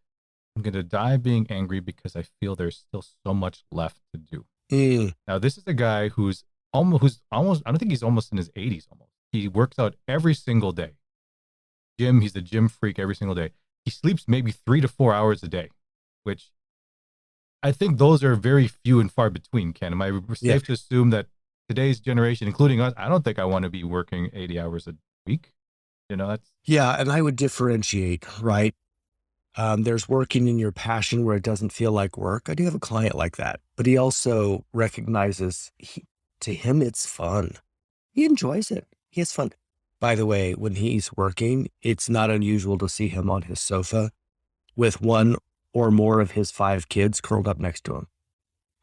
[SPEAKER 2] I'm going to die being angry because I feel there's still so much left to do. Now, this is a guy who's almost, I don't think he's almost in his 80s almost. He works out every single day. He's a gym freak every single day. He sleeps maybe 3 to 4 hours a day, which I think those are very few and far between, Ken. Am I
[SPEAKER 3] Yeah.
[SPEAKER 2] safe to assume that today's generation, including us, I don't think I want to be working 80 hours a week. That's
[SPEAKER 3] Yeah. And I would differentiate, right? There's working in your passion where it doesn't feel like work. I do have a client like that, but he also recognizes to him, it's fun. He enjoys it. He has fun. By the way, when he's working, it's not unusual to see him on his sofa with one or more of his 5 kids curled up next to him.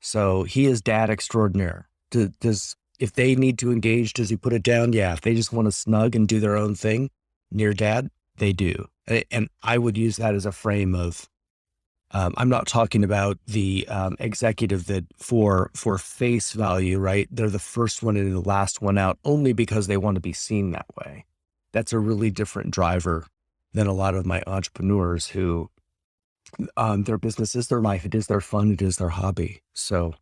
[SPEAKER 3] So he is dad extraordinaire. If they need to engage, does he put it down? Yeah. If they just want to snug and do their own thing near dad, they do. And I would use that as a frame of, I'm not talking about the executive that for face value, right? They're the first one in and the last one out only because they want to be seen that way. That's a really different driver than a lot of my entrepreneurs who their business is their life. It is their fun. It is their hobby. So,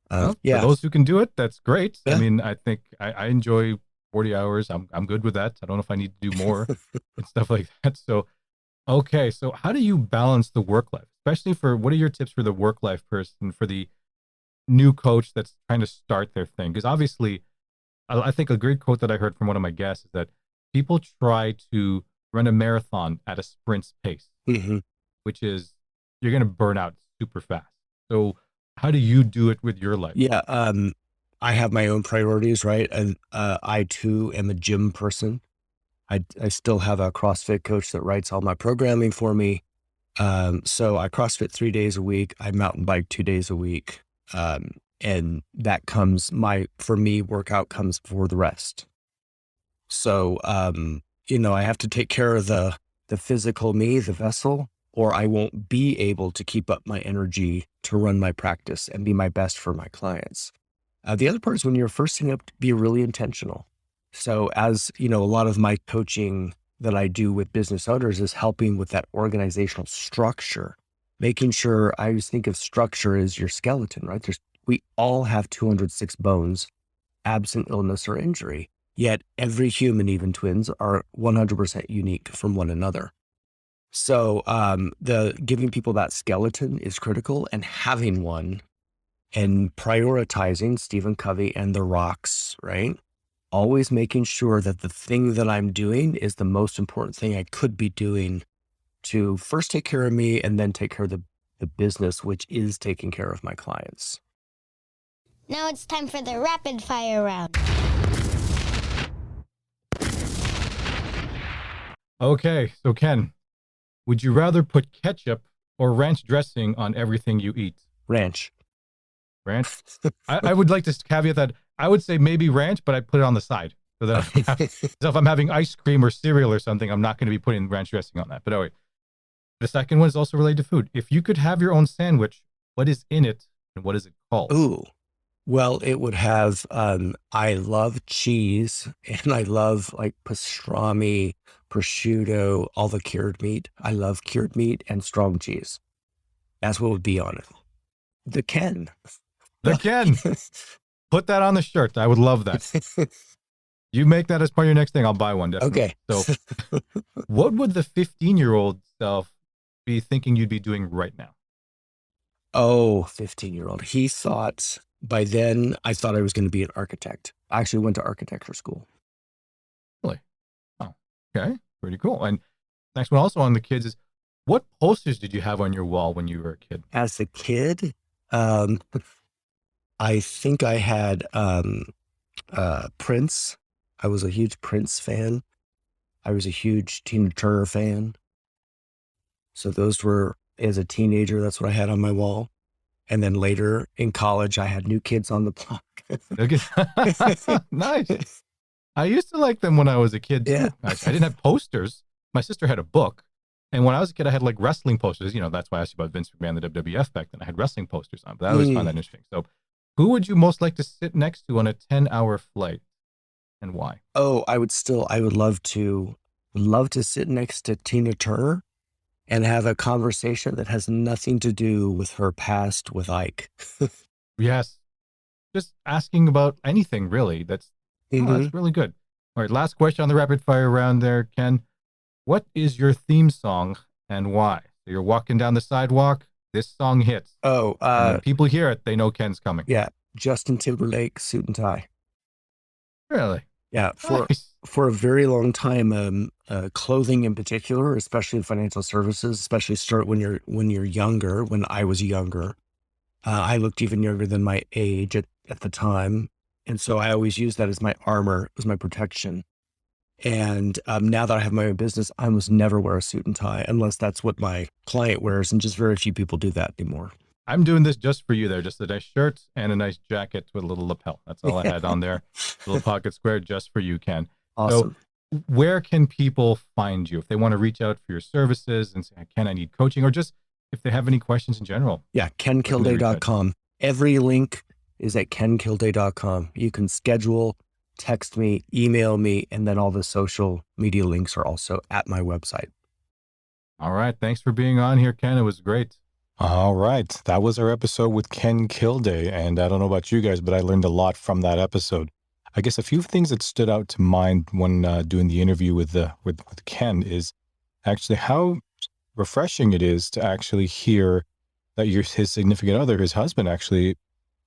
[SPEAKER 2] for
[SPEAKER 3] yeah.
[SPEAKER 2] those who can do it, that's great.
[SPEAKER 3] Yeah.
[SPEAKER 2] I mean, I think I enjoy 40 hours. I'm good with that. I don't know if I need to do more and stuff like that. So, okay. So how do you balance the work life, especially what are your tips for the work life person, for the new coach that's trying to start their thing? Because obviously, I think a great quote that I heard from one of my guests is that people try to run a marathon at a sprint's pace, which is you're going to burn out super fast. So how do you do it with your life?
[SPEAKER 3] Yeah. I have my own priorities, right? And I too am a gym person. I still have a CrossFit coach that writes all my programming for me. So I CrossFit 3 days a week. I mountain bike 2 days a week. And that for me, workout comes before the rest. So, I have to take care of the physical me, the vessel, or I won't be able to keep up my energy to run my practice and be my best for my clients. The other part is when you're first setting up, to be really intentional. So as a lot of my coaching that I do with business owners is helping with that organizational structure, making sure. I always think of structure as your skeleton, right? We all have 206 bones, absent illness or injury, yet every human, even twins, are 100% unique from one another. So the giving people that skeleton is critical, and having one and prioritizing Stephen Covey and the rocks, right? Always making sure that the thing that I'm doing is the most important thing I could be doing to first take care of me and then take care of the business, which is taking care of my clients.
[SPEAKER 1] Now it's time for the rapid fire round.
[SPEAKER 2] Okay, so Ken, would you rather put ketchup or ranch dressing on everything you eat?
[SPEAKER 3] Ranch.
[SPEAKER 2] Ranch? I would like to caveat that I would say maybe ranch, but I put it on the side. So that if I'm having ice cream or cereal or something, I'm not going to be putting ranch dressing on that. But anyway, the second one is also related to food. If you could have your own sandwich, what is in it and what is it called?
[SPEAKER 3] Ooh. Well, it would have, I love cheese, and I love like pastrami, prosciutto, all the cured meat. I love cured meat and strong cheese. That's what would be on it. The Ken.
[SPEAKER 2] The Ken. Put that on the shirt. I would love that. You make that as part of your next thing. I'll buy one. Definitely.
[SPEAKER 3] Okay.
[SPEAKER 2] So what would the 15-year-old self be thinking you'd be doing right now?
[SPEAKER 3] Oh, 15-year-old. He thought, by then, I thought I was going to be an architect. I actually went to architecture school.
[SPEAKER 2] Really? Oh, okay. Pretty cool. And next one also on the kids is, what posters did you have on your wall when you were a kid?
[SPEAKER 3] As a kid, I think I had Prince. I was a huge Prince fan. I was a huge Tina Turner fan. So those were, as a teenager, that's what I had on my wall. And then later in college, I had New Kids on the Block.
[SPEAKER 2] Nice. I used to like them when I was a kid too.
[SPEAKER 3] Yeah.
[SPEAKER 2] I didn't have posters. My sister had a book. And when I was a kid, I had like wrestling posters. That's why I asked you about Vince McMahon, the WWF back then. I had wrestling posters on, but I always found that interesting. So who would you most like to sit next to on a 10-hour flight and why?
[SPEAKER 3] Oh, I would love to sit next to Tina Turner and have a conversation that has nothing to do with her past with Ike.
[SPEAKER 2] Yes. Just asking about anything, really. That's really good. All right, last question on the rapid fire round there, Ken. What is your theme song and why? So you're walking down the sidewalk, this song hits.
[SPEAKER 3] Oh,
[SPEAKER 2] And when people hear it, they know Ken's coming.
[SPEAKER 3] yeah, Justin Timberlake, Suit and Tie.
[SPEAKER 2] Really?
[SPEAKER 3] Yeah,
[SPEAKER 2] Nice.
[SPEAKER 3] for a very long time, clothing in particular, especially in financial services, especially start when you're younger. When I was younger, I looked even younger than my age at the time, and so I always used that as my armor, as my protection. And now that I have my own business, I almost never wear a suit and tie unless that's what my client wears, and just very few people do that anymore.
[SPEAKER 2] I'm doing this just for you there. Just a nice shirt and a nice jacket with a little lapel. That's all I had on there. Little pocket square just for you, Ken.
[SPEAKER 3] Awesome.
[SPEAKER 2] So where can people find you if they want to reach out for your services and say, Ken, I need coaching, or just if they have any questions in general?
[SPEAKER 3] Yeah, kenkilday.com. Every link is at kenkilday.com. You can schedule, text me, email me, and then all the social media links are also at my website.
[SPEAKER 2] All right. Thanks for being on here, Ken. It was great.
[SPEAKER 4] All right. That was our episode with Ken Kilday. And I don't know about you guys, but I learned a lot from that episode. I guess a few things that stood out to mind when doing the interview with Ken is actually how refreshing it is to actually hear that his significant other, his husband, actually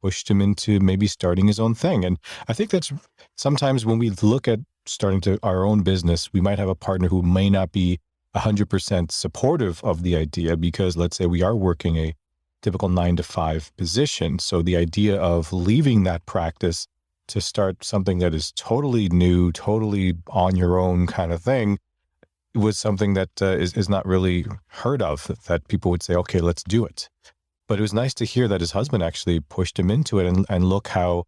[SPEAKER 4] pushed him into maybe starting his own thing. And I think that's sometimes when we look at starting our own business, we might have a partner who may not be 100% supportive of the idea, because let's say we are working a typical 9-to-5 position. So the idea of leaving that practice to start something that is totally new, totally on your own kind of thing was something that is not really heard of, that people would say, okay, let's do it. But it was nice to hear that his husband actually pushed him into it, and look how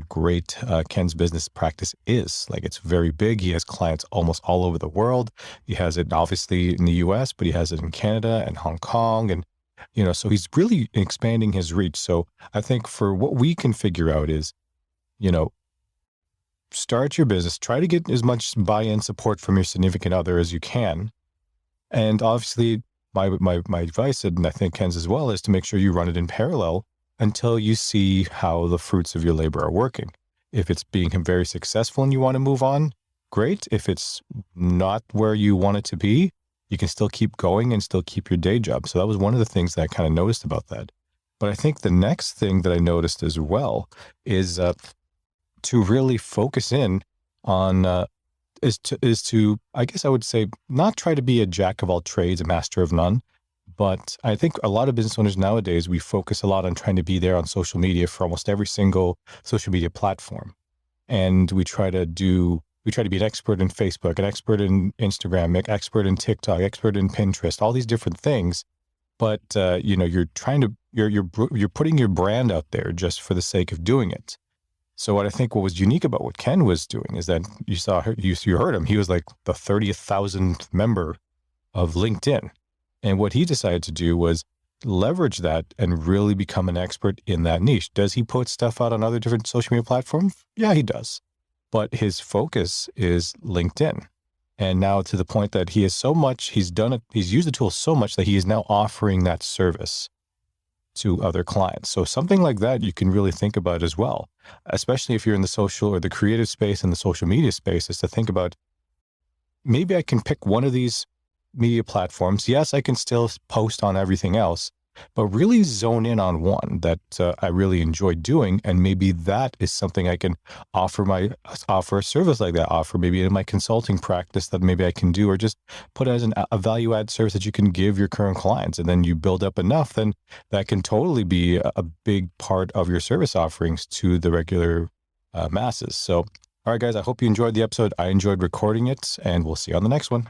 [SPEAKER 4] great Ken's business practice is. Like, it's very big. He has clients almost all over the world. He has it obviously in the US, but he has it in Canada and Hong Kong. And, so he's really expanding his reach. So I think for what we can figure out is, start your business, try to get as much buy-in support from your significant other as you can. And obviously my advice, and I think Ken's as well, is to make sure you run it in parallel until you see how the fruits of your labor are working. If it's being very successful and you want to move on, great. If it's not where you want it to be, you can still keep going and still keep your day job. So that was one of the things that I kind of noticed about that. But I think the next thing that I noticed as well is to really focus in on is to, I guess I would say, not try to be a jack of all trades, a master of none. But I think a lot of business owners nowadays, we focus a lot on trying to be there on social media for almost every single social media platform. And we try to be an expert in Facebook, an expert in Instagram, an expert in TikTok, expert in Pinterest, all these different things. But, you're putting your brand out there just for the sake of doing it. So what was unique about what Ken was doing is that you heard him. He was like the 30,000th member of LinkedIn. And what he decided to do was leverage that and really become an expert in that niche. Does he put stuff out on other different social media platforms? Yeah, he does. But his focus is LinkedIn. And now to the point that he's used the tool so much that he is now offering that service to other clients. So something like that you can really think about as well, especially if you're in the social or the creative space and the social media space, is to think about, maybe I can pick one of these media platforms. Yes, I can still post on everything else, but really zone in on one that I really enjoy doing. And maybe that is something I can offer a service like that, offer maybe in my consulting practice that maybe I can do, or just put as a value add service that you can give your current clients. And then you build up enough, then that can totally be a big part of your service offerings to the regular masses. So, all right, guys, I hope you enjoyed the episode. I enjoyed recording it, and we'll see you on the next one.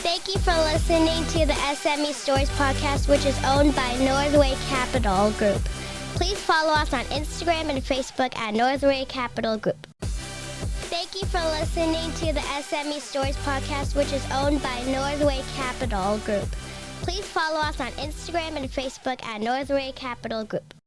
[SPEAKER 1] Thank you for listening to the S.M.E. Stories podcast, which is owned by Northway Capital Group. Please follow us on Instagram and Facebook at Northway Capital Group. Thank you for listening to the S.M.E. Stories podcast, which is owned by Northway Capital Group. Please follow us on Instagram and Facebook at Northway Capital Group.